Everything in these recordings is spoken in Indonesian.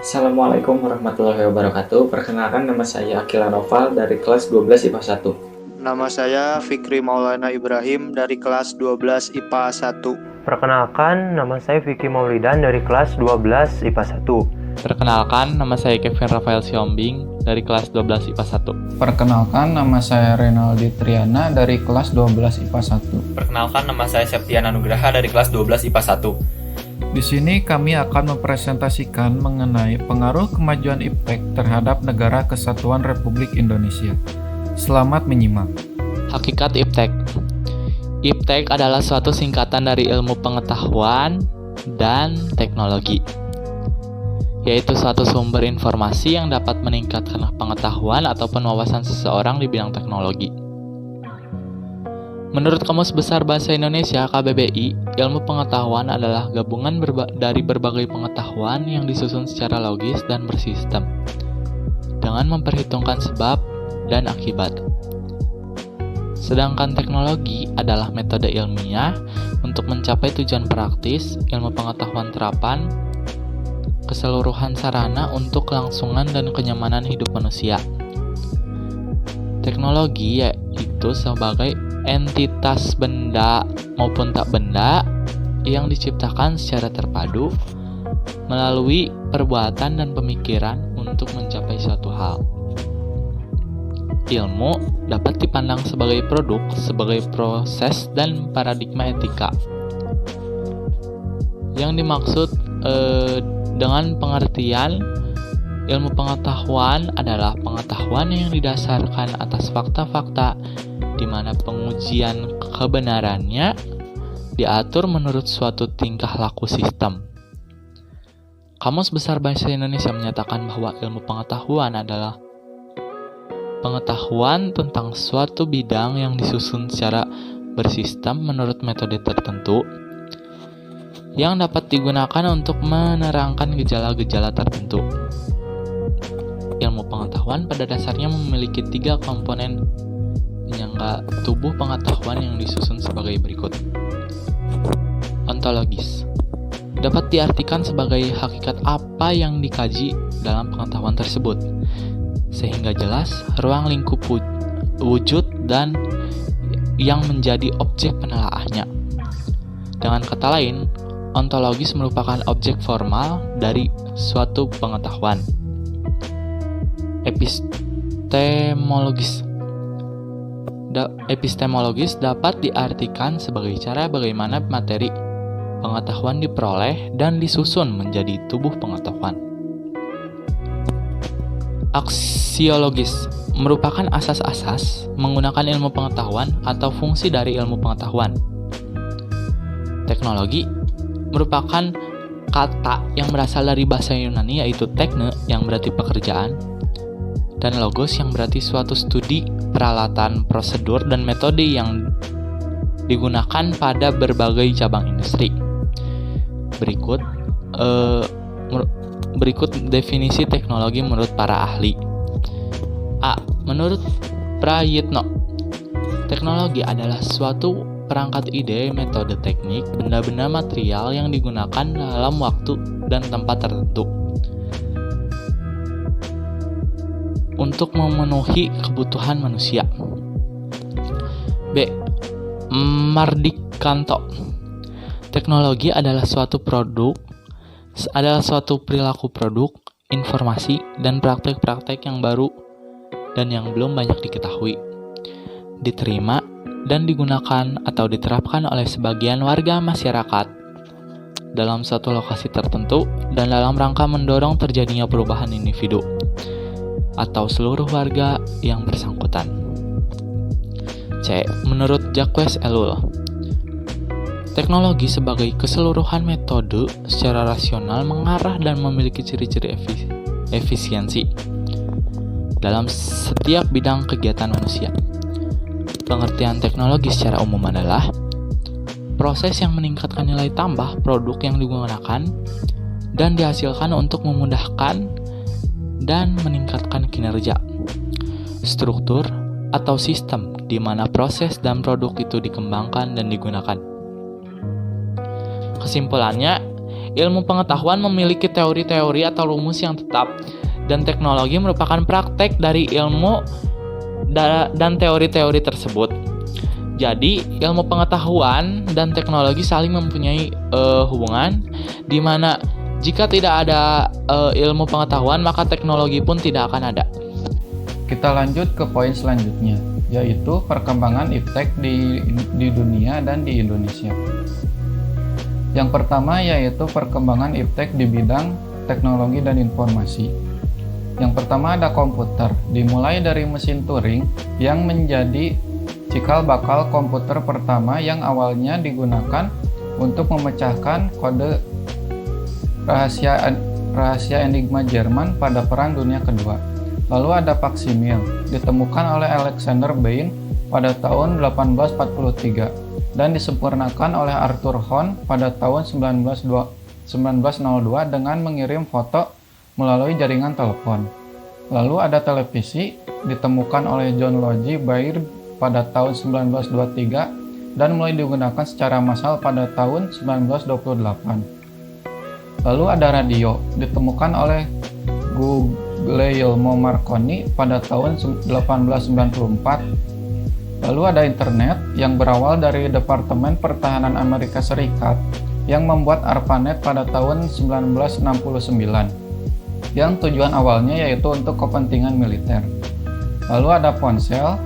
Assalamualaikum warahmatullahi wabarakatuh. Perkenalkan, nama saya Akila Noval dari kelas 12 IPA 1. Nama saya Fikri Maulana Ibrahim dari kelas 12 IPA 1. Perkenalkan, nama saya Vicky Maulidan dari kelas 12 IPA 1. Perkenalkan, nama saya Kevin Rafael Siombing dari kelas 12 IPA 1. Perkenalkan, nama saya Renaldi Triana dari kelas 12 IPA 1. Perkenalkan, nama saya Septian Anugraha dari kelas 12 IPA 1. Di sini kami akan mempresentasikan mengenai pengaruh kemajuan IPTEK terhadap Negara Kesatuan Republik Indonesia. Selamat menyimak. Hakikat IPTEK. IPTEK adalah suatu singkatan dari ilmu pengetahuan dan teknologi, yaitu suatu sumber informasi yang dapat meningkatkan pengetahuan ataupun wawasan seseorang di bidang teknologi. Menurut Kamus Besar Bahasa Indonesia (KBBI), ilmu pengetahuan adalah gabungan dari berbagai pengetahuan yang disusun secara logis dan bersistem, dengan memperhitungkan sebab dan akibat. Sedangkan teknologi adalah metode ilmiah untuk mencapai tujuan praktis, ilmu pengetahuan terapan, keseluruhan sarana untuk kelangsungan dan kenyamanan hidup manusia. Teknologi yaitu sebagai entitas benda maupun tak benda yang diciptakan secara terpadu melalui perbuatan dan pemikiran untuk mencapai suatu hal. Ilmu dapat dipandang sebagai produk, sebagai proses dan paradigma etika. Yang dimaksud dengan pengertian ilmu pengetahuan adalah pengetahuan yang didasarkan atas fakta-fakta di mana pengujian kebenarannya diatur menurut suatu tingkah laku sistem. Kamus Besar Bahasa Indonesia menyatakan bahwa ilmu pengetahuan adalah pengetahuan tentang suatu bidang yang disusun secara bersistem menurut metode tertentu yang dapat digunakan untuk menerangkan gejala-gejala tertentu. Ilmu pengetahuan pada dasarnya memiliki 3 komponen penyangga tubuh pengetahuan yang disusun sebagai berikut. Ontologis dapat diartikan sebagai hakikat apa yang dikaji dalam pengetahuan tersebut, sehingga jelas ruang lingkup wujud dan yang menjadi objek penelaahnya. Dengan kata lain, ontologis merupakan objek formal dari suatu pengetahuan. Epistemologis dapat diartikan sebagai cara bagaimana materi pengetahuan diperoleh dan disusun menjadi tubuh pengetahuan. Aksiologis merupakan asas-asas menggunakan ilmu pengetahuan atau fungsi dari ilmu pengetahuan. Teknologi merupakan kata yang berasal dari bahasa Yunani yaitu tekne yang berarti pekerjaan, dan logos yang berarti suatu studi, peralatan, prosedur, dan metode yang digunakan pada berbagai cabang industri. Berikut definisi teknologi menurut para ahli. A. Menurut Prayitno, teknologi adalah suatu perangkat ide, metode teknik, benda-benda material yang digunakan dalam waktu dan tempat tertentu untuk memenuhi kebutuhan manusia. B. Mardikanto, teknologi adalah suatu perilaku produk, informasi, dan praktek-praktek yang baru dan yang belum banyak diketahui, diterima dan digunakan atau diterapkan oleh sebagian warga masyarakat dalam suatu lokasi tertentu dan dalam rangka mendorong terjadinya perubahan individu atau seluruh warga yang bersangkutan. C. Menurut Jacques Ellul, teknologi sebagai keseluruhan metode secara rasional mengarah dan memiliki ciri-ciri efisiensi dalam setiap bidang kegiatan manusia. Pengertian teknologi secara umum adalah proses yang meningkatkan nilai tambah produk yang digunakan dan dihasilkan untuk memudahkan dan meningkatkan kinerja. Struktur atau sistem di mana proses dan produk itu dikembangkan dan digunakan. Kesimpulannya, Ilmu pengetahuan memiliki teori-teori atau rumus yang tetap, dan teknologi merupakan praktek dari ilmu dan teori-teori tersebut. Jadi, ilmu pengetahuan dan teknologi saling mempunyai hubungan, di mana jika tidak ada ilmu pengetahuan, maka teknologi pun tidak akan ada. Kita lanjut ke poin selanjutnya, yaitu perkembangan iptek di dunia dan di Indonesia. Yang pertama yaitu perkembangan iptek di bidang teknologi dan informasi. Yang pertama ada komputer, dimulai dari mesin Turing yang menjadi cikal bakal komputer pertama yang awalnya digunakan untuk memecahkan kode rahasia Enigma Jerman pada Perang Dunia Kedua. Lalu ada faksimil, ditemukan oleh Alexander Bain pada tahun 1843 dan disempurnakan oleh Arthur Hahn pada tahun 1902 dengan mengirim foto melalui jaringan telepon. Lalu ada televisi, ditemukan oleh John Logie Baird pada tahun 1923 dan mulai digunakan secara massal pada tahun 1928. Lalu ada radio, ditemukan oleh Guglielmo Marconi pada tahun 1894. Lalu ada internet yang berawal dari Departemen Pertahanan Amerika Serikat yang membuat ARPANET pada tahun 1969 yang tujuan awalnya yaitu untuk kepentingan militer. Lalu ada ponsel,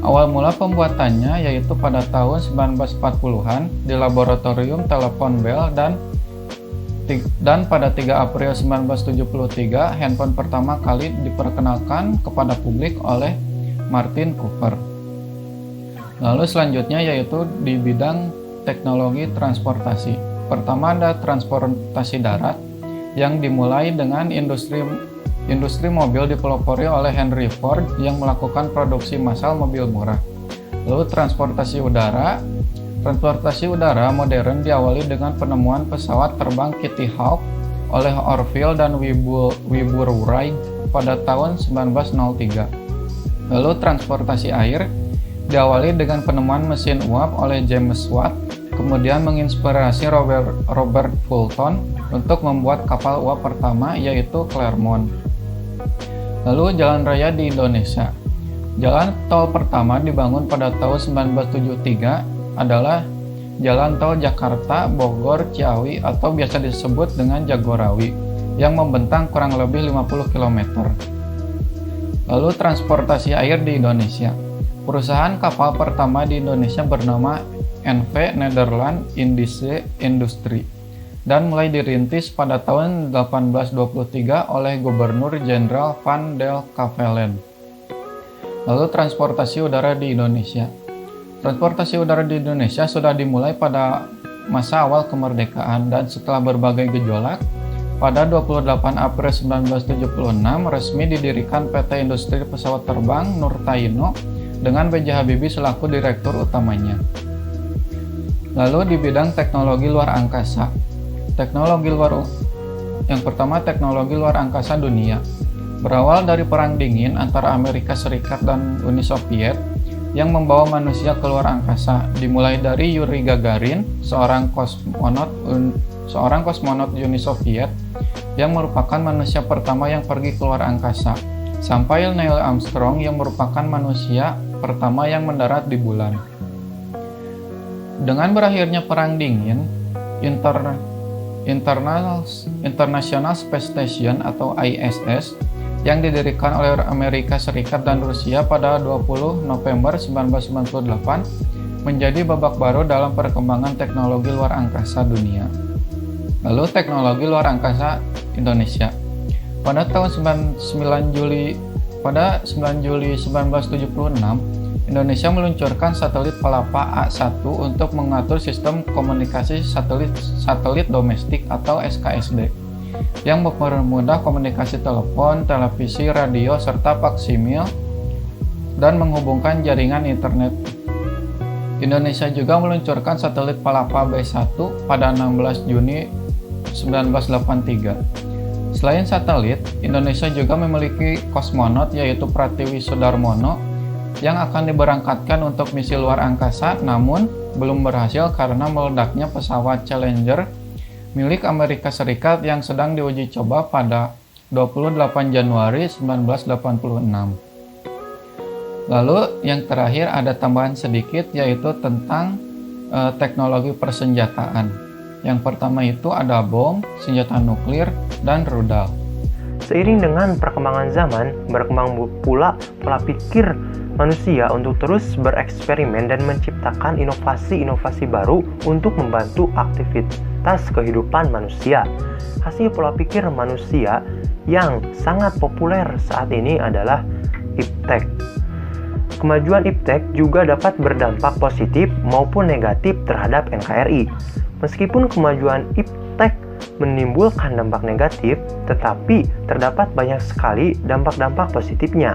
awal mula pembuatannya yaitu pada tahun 1940-an di laboratorium telepon Bell dan pada 3 April 1973 handphone pertama kali diperkenalkan kepada publik oleh Martin Cooper. Lalu selanjutnya yaitu di bidang teknologi transportasi. Pertama ada transportasi darat yang dimulai dengan industri mobil dipelopori oleh Henry Ford yang melakukan produksi massal mobil murah. Lalu transportasi udara modern diawali dengan penemuan pesawat terbang Kitty Hawk oleh Orville dan Wilbur Wright pada tahun 1903. Lalu transportasi air diawali dengan penemuan mesin uap oleh James Watt, kemudian menginspirasi Robert Fulton untuk membuat kapal uap pertama yaitu Clermont. Lalu jalan raya di Indonesia. Jalan tol pertama dibangun pada tahun 1973 adalah Jalan Tol Jakarta, Bogor, Ciawi atau biasa disebut dengan Jagorawi yang membentang kurang lebih 50 km. Lalu transportasi air di Indonesia. Perusahaan kapal pertama di Indonesia bernama NV Nederland Indische Industrie dan mulai dirintis pada tahun 1823 oleh Gubernur Jenderal Van der Kavelen. Lalu transportasi udara di Indonesia. Transportasi udara di Indonesia sudah dimulai pada masa awal kemerdekaan dan setelah berbagai gejolak, pada 28 April 1976 resmi didirikan PT Industri Pesawat Terbang Nurtaino dengan B.J. Habibie selaku direktur utamanya. Lalu di bidang teknologi luar angkasa. Yang pertama teknologi luar angkasa dunia. Berawal dari Perang Dingin antara Amerika Serikat dan Uni Soviet yang membawa manusia ke luar angkasa, dimulai dari Yuri Gagarin, seorang kosmonot Uni Soviet yang merupakan manusia pertama yang pergi ke luar angkasa, sampai Neil Armstrong yang merupakan manusia pertama yang mendarat di bulan. Dengan berakhirnya Perang Dingin, International Space Station atau ISS yang didirikan oleh Amerika Serikat dan Rusia pada 20 November 1998 menjadi babak baru dalam perkembangan teknologi luar angkasa dunia. Lalu teknologi luar angkasa Indonesia. Pada 9 Juli 1976, Indonesia meluncurkan satelit Palapa A1 untuk mengatur sistem komunikasi satelit domestik atau SKSD yang mempermudah komunikasi telepon, televisi, radio, serta faksimil dan menghubungkan jaringan internet. Indonesia juga meluncurkan satelit Palapa B1 pada 16 Juni 1983. Selain satelit, Indonesia juga memiliki kosmonot yaitu Pratiwi Sudarmono yang akan diberangkatkan untuk misi luar angkasa, namun belum berhasil karena meledaknya pesawat Challenger milik Amerika Serikat yang sedang diuji coba pada 28 Januari 1986. Lalu yang terakhir ada tambahan sedikit yaitu tentang teknologi persenjataan. Yang pertama itu ada bom, senjata nuklir, dan rudal. Seiring dengan perkembangan zaman, berkembang pula pola pikir manusia untuk terus bereksperimen dan menciptakan inovasi-inovasi baru untuk membantu aktivitas kehidupan manusia. Hasil pola pikir manusia yang sangat populer saat ini adalah iptek. Kemajuan iptek juga dapat berdampak positif maupun negatif terhadap NKRI. Meskipun kemajuan iptek menimbulkan dampak negatif, tetapi terdapat banyak sekali dampak-dampak positifnya.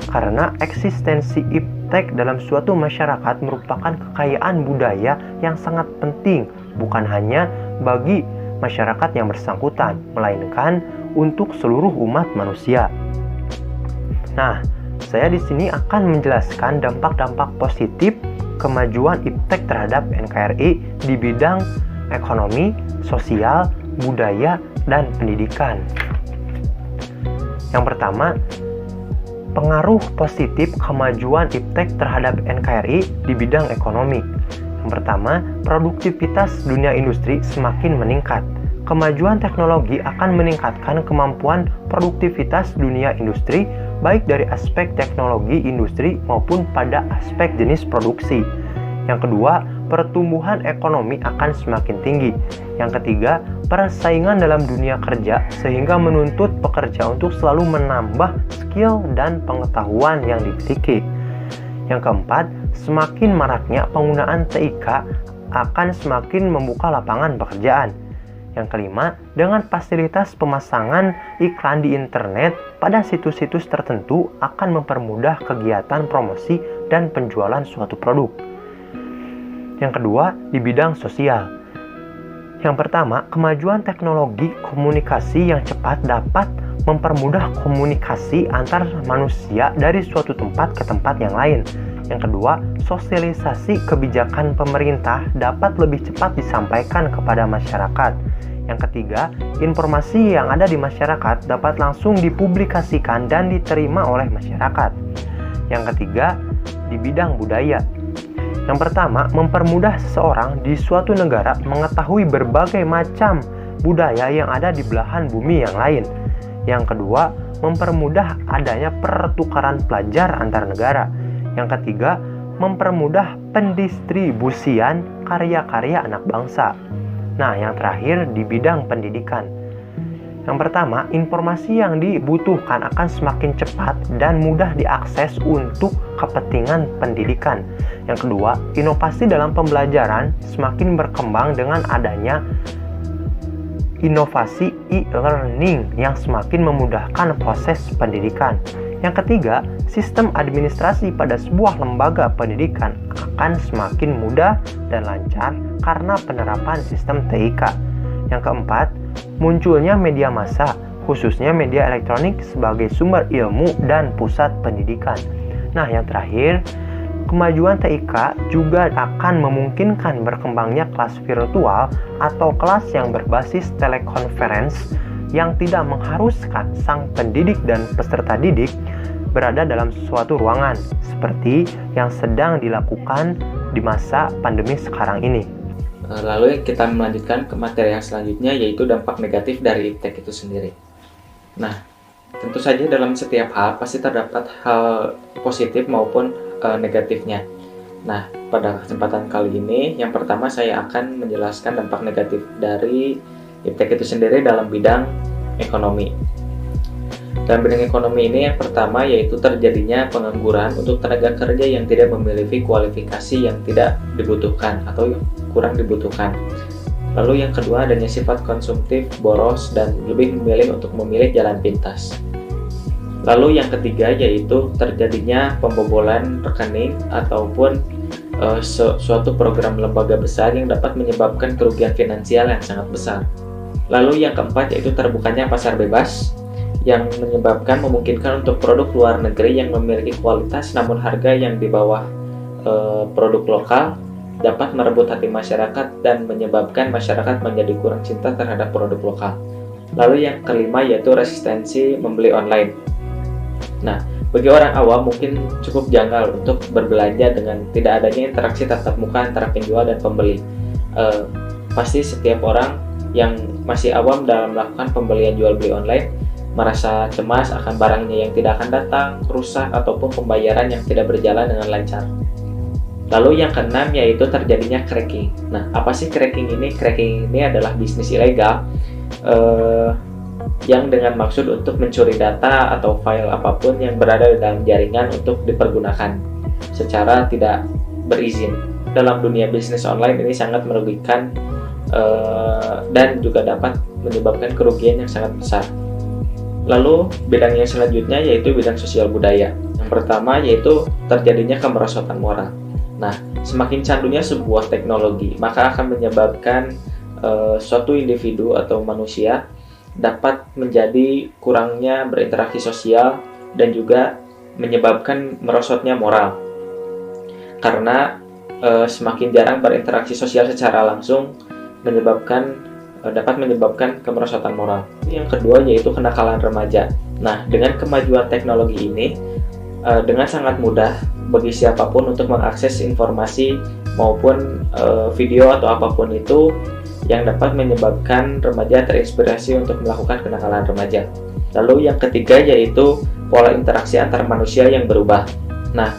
Karena eksistensi iptek dalam suatu masyarakat merupakan kekayaan budaya yang sangat penting, bukan hanya bagi masyarakat yang bersangkutan, melainkan untuk seluruh umat manusia. Nah, saya di sini akan menjelaskan dampak-dampak positif kemajuan iptek terhadap NKRI di bidang ekonomi, sosial, budaya, dan pendidikan. Yang pertama, pengaruh positif kemajuan iptek terhadap NKRI di bidang ekonomi. Yang pertama, produktivitas dunia industri semakin meningkat. Kemajuan teknologi akan meningkatkan kemampuan produktivitas dunia industri, baik dari aspek teknologi industri maupun pada aspek jenis produksi. Yang kedua, pertumbuhan ekonomi akan semakin tinggi. Yang ketiga, persaingan dalam dunia kerja sehingga menuntut pekerja untuk selalu menambah skill dan pengetahuan yang dimiliki. Yang keempat, semakin maraknya penggunaan TIK akan semakin membuka lapangan pekerjaan. Yang kelima, dengan fasilitas pemasangan iklan di internet pada situs-situs tertentu akan mempermudah kegiatan promosi dan penjualan suatu produk. Yang kedua, di bidang sosial. Yang pertama, kemajuan teknologi komunikasi yang cepat dapat mempermudah komunikasi antar manusia dari suatu tempat ke tempat yang lain. Yang kedua, sosialisasi kebijakan pemerintah dapat lebih cepat disampaikan kepada masyarakat. Yang ketiga, informasi yang ada di masyarakat dapat langsung dipublikasikan dan diterima oleh masyarakat. Yang ketiga, di bidang budaya. Yang pertama, mempermudah seseorang di suatu negara mengetahui berbagai macam budaya yang ada di belahan bumi yang lain. Yang kedua, mempermudah adanya pertukaran pelajar antar negara. Yang ketiga, mempermudah pendistribusian karya-karya anak bangsa. Nah, yang terakhir di bidang pendidikan. Yang pertama, informasi yang dibutuhkan akan semakin cepat dan mudah diakses untuk kepentingan pendidikan. Yang kedua, inovasi dalam pembelajaran semakin berkembang dengan adanya inovasi e-learning yang semakin memudahkan proses pendidikan. Yang ketiga, sistem administrasi pada sebuah lembaga pendidikan akan semakin mudah dan lancar karena penerapan sistem TIK. Yang keempat, munculnya media massa, khususnya media elektronik sebagai sumber ilmu dan pusat pendidikan. Nah, yang terakhir, kemajuan TIK juga akan memungkinkan berkembangnya kelas virtual atau kelas yang berbasis telekonferensi yang tidak mengharuskan sang pendidik dan peserta didik berada dalam suatu ruangan, seperti yang sedang dilakukan di masa pandemi sekarang ini. Lalu kita melanjutkan ke materi yang selanjutnya, yaitu dampak negatif dari iptek itu sendiri. Nah, tentu saja dalam setiap hal pasti terdapat hal positif maupun negatifnya. Nah, pada kesempatan kali ini, yang pertama saya akan menjelaskan dampak negatif dari iptek itu sendiri dalam bidang ekonomi. Dalam bidang ekonomi ini, yang pertama yaitu terjadinya pengangguran untuk tenaga kerja yang tidak memiliki kualifikasi yang tidak dibutuhkan atau kurang dibutuhkan. Lalu yang kedua, adanya sifat konsumtif, boros, dan lebih memilih untuk memilih jalan pintas. Lalu yang ketiga yaitu terjadinya pembobolan rekening ataupun suatu program lembaga besar yang dapat menyebabkan kerugian finansial yang sangat besar. Lalu yang keempat yaitu terbukanya pasar bebas yang memungkinkan untuk produk luar negeri yang memiliki kualitas namun harga yang di bawah produk lokal dapat merebut hati masyarakat dan menyebabkan masyarakat menjadi kurang cinta terhadap produk lokal. Lalu yang kelima yaitu resistensi membeli online. Nah, bagi orang awam mungkin cukup janggal untuk berbelanja dengan tidak adanya interaksi tatap muka antara penjual dan pembeli. Pasti setiap orang yang masih awam dalam melakukan pembelian jual beli online merasa cemas akan barangnya yang tidak akan datang, rusak, ataupun pembayaran yang tidak berjalan dengan lancar. Lalu yang keenam yaitu terjadinya cracking. Nah, apa sih cracking ini? Cracking ini adalah bisnis ilegal yang dengan maksud untuk mencuri data atau file apapun yang berada di dalam jaringan untuk dipergunakan secara tidak berizin. Dalam dunia bisnis online ini sangat merugikan dan juga dapat menyebabkan kerugian yang sangat besar. Lalu bidang yang selanjutnya yaitu bidang sosial budaya. Yang pertama yaitu terjadinya kemerosotan moral. Nah, semakin candunya sebuah teknologi, maka akan menyebabkan suatu individu atau manusia dapat menjadi kurangnya berinteraksi sosial dan juga menyebabkan merosotnya moral. Karena semakin jarang berinteraksi sosial secara langsung dapat menyebabkan kemerosotan moral. Yang kedua yaitu kenakalan remaja. Nah, dengan kemajuan teknologi ini dengan sangat mudah bagi siapapun untuk mengakses informasi maupun video atau apapun itu yang dapat menyebabkan remaja terinspirasi untuk melakukan kenakalan remaja. Lalu yang ketiga yaitu pola interaksi antar manusia yang berubah. Nah,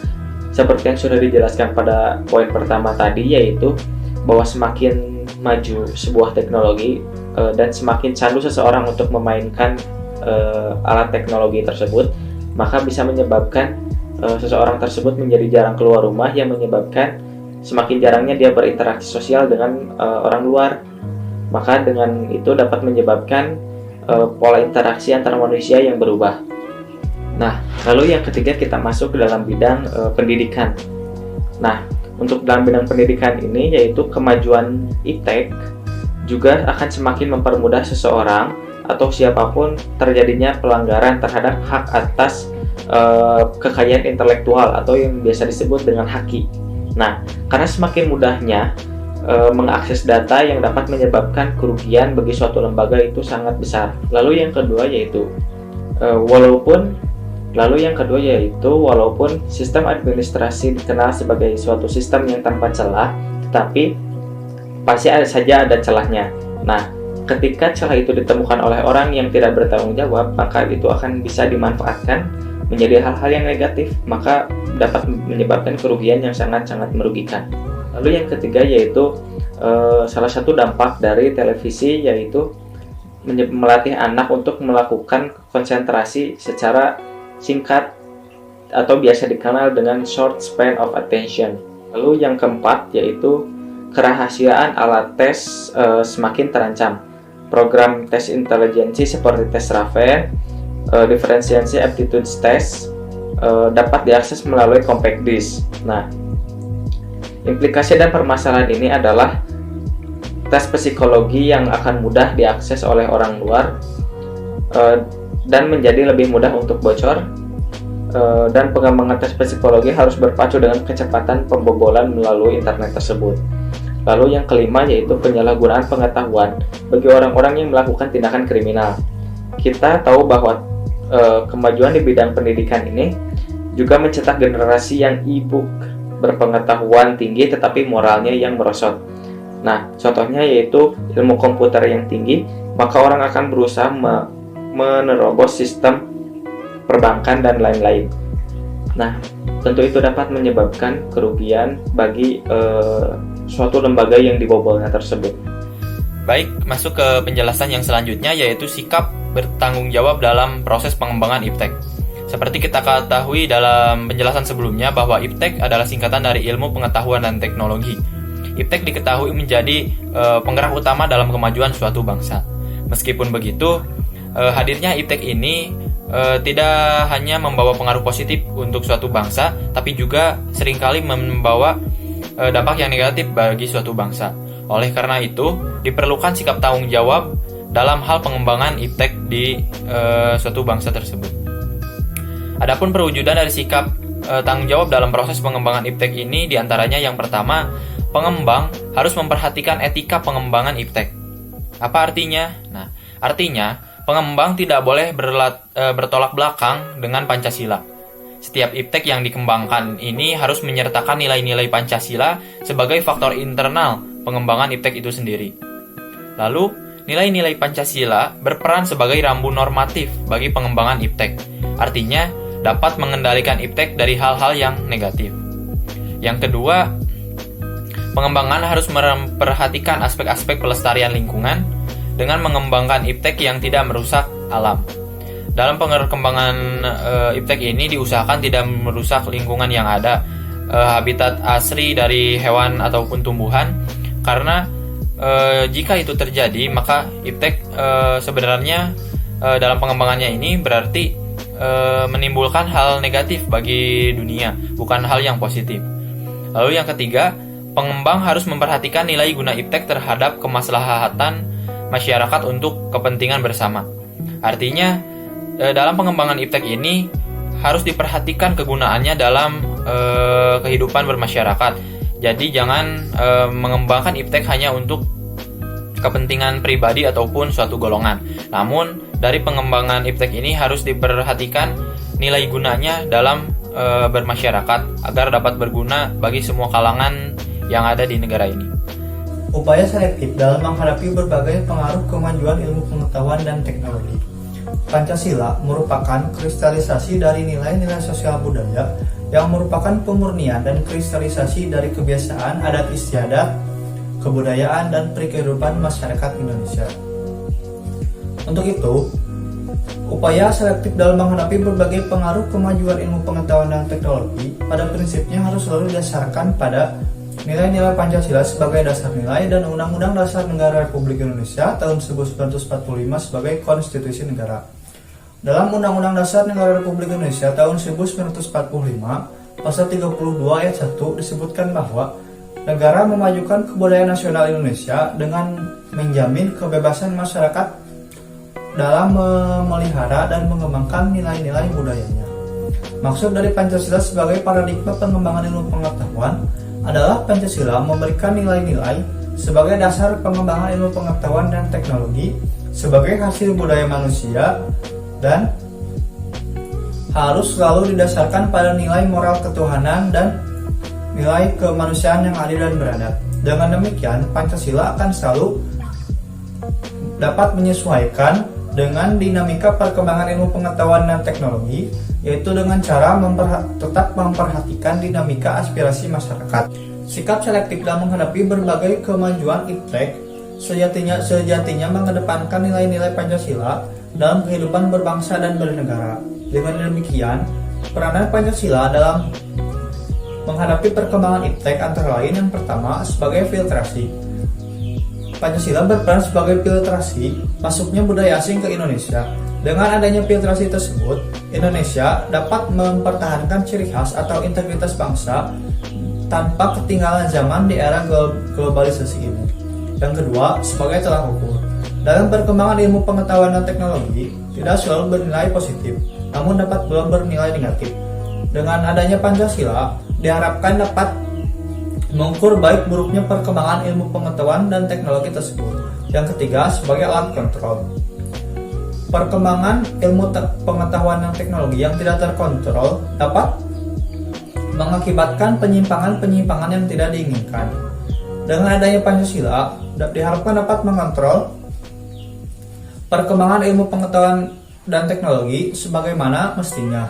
seperti yang sudah dijelaskan pada poin pertama tadi yaitu bahwa semakin maju sebuah teknologi dan semakin candu seseorang untuk memainkan alat teknologi tersebut, maka bisa menyebabkan seseorang tersebut menjadi jarang keluar rumah yang menyebabkan semakin jarangnya dia berinteraksi sosial dengan orang luar. Maka dengan itu dapat menyebabkan pola interaksi antar manusia yang berubah. Nah, lalu yang ketiga kita masuk ke dalam bidang pendidikan. Nah, untuk dalam bidang pendidikan ini yaitu kemajuan iptek juga akan semakin mempermudah seseorang atau siapapun terjadinya pelanggaran terhadap hak atas kekayaan intelektual atau yang biasa disebut dengan haki. Nah, karena semakin mudahnya mengakses data yang dapat menyebabkan kerugian bagi suatu lembaga itu sangat besar. Lalu yang kedua yaitu walaupun sistem administrasi dikenal sebagai suatu sistem yang tanpa celah, tetapi pasti ada celahnya. Nah, ketika celah itu ditemukan oleh orang yang tidak bertanggung jawab, maka itu akan bisa dimanfaatkan menjadi hal-hal yang negatif, maka dapat menyebabkan kerugian yang sangat-sangat merugikan. Lalu yang ketiga yaitu salah satu dampak dari televisi yaitu melatih anak untuk melakukan konsentrasi secara singkat atau biasa dikenal dengan short span of attention. Lalu yang keempat yaitu kerahasiaan alat tes semakin terancam. Program tes intelijensi seperti tes Raven, differentiation aptitude test dapat diakses melalui compact disk. Nah, implikasi dan permasalahan ini adalah tes psikologi yang akan mudah diakses oleh orang luar dan menjadi lebih mudah untuk bocor, dan pengembangan tes psikologi harus berpacu dengan kecepatan pembobolan melalui internet tersebut. Lalu yang kelima yaitu penyalahgunaan pengetahuan bagi orang-orang yang melakukan tindakan kriminal. Kita tahu bahwa kemajuan di bidang pendidikan ini juga mencetak generasi yang e-book, berpengetahuan tinggi tetapi moralnya yang merosot. Nah, contohnya yaitu ilmu komputer yang tinggi, maka orang akan berusaha menerobos sistem perbankan dan lain-lain. Nah, tentu itu dapat menyebabkan kerugian bagi suatu lembaga yang dibobolnya tersebut. Baik, masuk ke penjelasan yang selanjutnya yaitu sikap bertanggung jawab dalam proses pengembangan iptek. Seperti kita ketahui dalam penjelasan sebelumnya bahwa iptek adalah singkatan dari ilmu pengetahuan dan teknologi. Iptek diketahui menjadi penggerak utama dalam kemajuan suatu bangsa. Meskipun begitu, hadirnya iptek ini tidak hanya membawa pengaruh positif untuk suatu bangsa, tapi juga seringkali membawa dampak yang negatif bagi suatu bangsa. Oleh karena itu, diperlukan sikap tanggung jawab dalam hal pengembangan iptek di suatu bangsa tersebut. Adapun perwujudan dari sikap tanggung jawab dalam proses pengembangan iptek ini diantaranya yang pertama, pengembang harus memperhatikan etika pengembangan iptek. Apa artinya? Nah, artinya pengembang tidak boleh bertolak belakang dengan Pancasila. Setiap iptek yang dikembangkan ini harus menyertakan nilai-nilai Pancasila sebagai faktor internal pengembangan iptek itu sendiri. Lalu, nilai-nilai Pancasila berperan sebagai rambu normatif bagi pengembangan iptek. Artinya, dapat mengendalikan iptek dari hal-hal yang negatif. Yang kedua, pengembangan harus memperhatikan aspek-aspek pelestarian lingkungan dengan mengembangkan iptek yang tidak merusak alam. Dalam pengembangan iptek ini diusahakan tidak merusak lingkungan yang ada, habitat asli dari hewan ataupun tumbuhan, karena jika itu terjadi maka iptek sebenarnya dalam pengembangannya ini berarti menimbulkan hal negatif bagi dunia, bukan hal yang positif. Lalu yang ketiga, pengembang harus memperhatikan nilai guna iptek terhadap kemaslahatan masyarakat untuk kepentingan bersama. Artinya, dalam pengembangan iptek ini harus diperhatikan kegunaannya dalam kehidupan bermasyarakat. Jadi jangan mengembangkan iptek hanya untuk kepentingan pribadi ataupun suatu golongan. Namun, dari pengembangan iptek ini harus diperhatikan nilai gunanya dalam bermasyarakat agar dapat berguna bagi semua kalangan yang ada di negara ini. Upaya selektif dalam menghadapi berbagai pengaruh kemajuan ilmu pengetahuan dan teknologi. Pancasila merupakan kristalisasi dari nilai-nilai sosial budaya yang merupakan pemurnian dan kristalisasi dari kebiasaan adat istiadat, kebudayaan, dan kehidupan masyarakat Indonesia. Untuk itu, upaya selektif dalam menghadapi berbagai pengaruh kemajuan ilmu pengetahuan dan teknologi pada prinsipnya harus selalu didasarkan pada nilai-nilai Pancasila sebagai dasar nilai dan Undang-Undang Dasar Negara Republik Indonesia tahun 1945 sebagai konstitusi negara. Dalam Undang-Undang Dasar Negara Republik Indonesia tahun 1945, pasal 32 ayat 1 disebutkan bahwa negara memajukan kebudayaan nasional Indonesia dengan menjamin kebebasan masyarakat dalam memelihara dan mengembangkan nilai-nilai budayanya. Maksud dari Pancasila sebagai paradigma pengembangan ilmu pengetahuan adalah Pancasila memberikan nilai-nilai sebagai dasar pengembangan ilmu pengetahuan dan teknologi sebagai hasil budaya manusia dan harus selalu didasarkan pada nilai moral ketuhanan dan nilai kemanusiaan yang adil dan beradab. Dengan demikian, Pancasila akan selalu dapat menyesuaikan dengan dinamika perkembangan ilmu pengetahuan dan teknologi, yaitu dengan cara tetap memperhatikan dinamika aspirasi masyarakat. Sikap selektif dalam menghadapi berbagai kemajuan iptek sejatinya mengedepankan nilai-nilai Pancasila dalam kehidupan berbangsa dan bernegara. Dengan demikian, peranan Pancasila dalam menghadapi perkembangan iptek antara lain yang pertama sebagai filtrasi. Pancasila berperan sebagai filtrasi masuknya budaya asing ke Indonesia. Dengan adanya filtrasi tersebut, Indonesia dapat mempertahankan ciri khas atau integritas bangsa tanpa ketinggalan zaman di era globalisasi ini. Yang kedua, sebagai tolak ukur. Dalam perkembangan ilmu pengetahuan dan teknologi, tidak selalu bernilai positif, namun dapat pula bernilai negatif. Dengan adanya Pancasila, diharapkan dapat mengukur baik buruknya perkembangan ilmu pengetahuan dan teknologi tersebut. Yang ketiga, sebagai alat kontrol. Perkembangan ilmu pengetahuan dan teknologi yang tidak terkontrol dapat mengakibatkan penyimpangan-penyimpangan yang tidak diinginkan. Dengan adanya Pancasila, diharapkan dapat mengontrol perkembangan ilmu pengetahuan dan teknologi sebagaimana mestinya.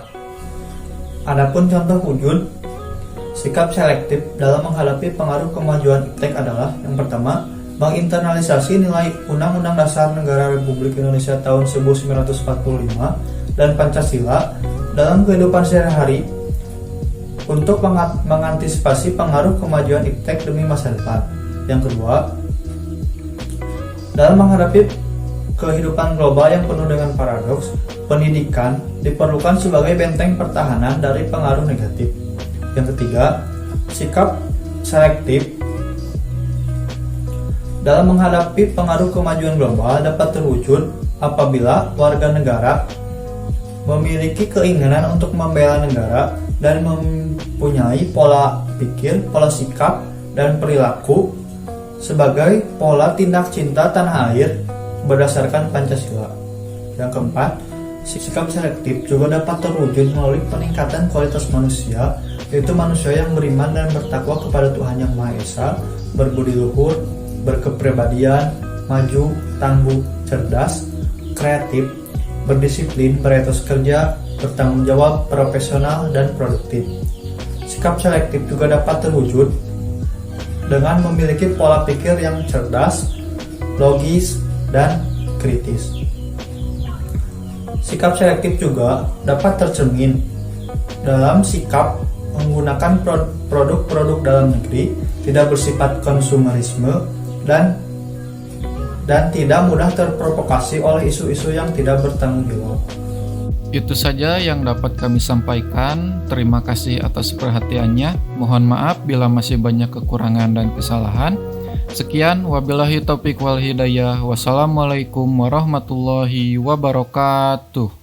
Adapun contoh wujud sikap selektif dalam menghadapi pengaruh kemajuan iptek adalah yang pertama, menginternalisasi nilai Undang-Undang Dasar Negara Republik Indonesia tahun 1945 dan Pancasila dalam kehidupan sehari-hari untuk mengantisipasi pengaruh kemajuan iptek demi masa depan. Yang kedua, dalam menghadapi kehidupan global yang penuh dengan paradoks, pendidikan diperlukan sebagai benteng pertahanan dari pengaruh negatif. Yang ketiga, sikap selektif dalam menghadapi pengaruh kemajuan global dapat terwujud apabila warga negara memiliki keinginan untuk membela negara dan mempunyai pola pikir, pola sikap, dan perilaku sebagai pola tindak cinta tanah air berdasarkan Pancasila. Yang keempat, sikap selektif juga dapat terwujud melalui peningkatan kualitas manusia, yaitu manusia yang beriman dan bertakwa kepada Tuhan Yang Maha Esa, berbudi luhur, berkepribadian, maju, tangguh, cerdas, kreatif, berdisiplin, beretos kerja, bertanggung jawab, profesional, dan produktif. Sikap selektif juga dapat terwujud dengan memiliki pola pikir yang cerdas, logis, dan kritis. Sikap selektif juga dapat tercermin dalam sikap menggunakan produk-produk dalam negeri, tidak bersifat konsumerisme, dan tidak mudah terprovokasi oleh isu-isu yang tidak bertanggung jawab. Itu saja yang dapat kami sampaikan. Terima kasih atas perhatiannya. Mohon maaf bila masih banyak kekurangan dan kesalahan. Sekian, wabillahi taufiq wal hidayah. Wassalamualaikum warahmatullahi wabarakatuh.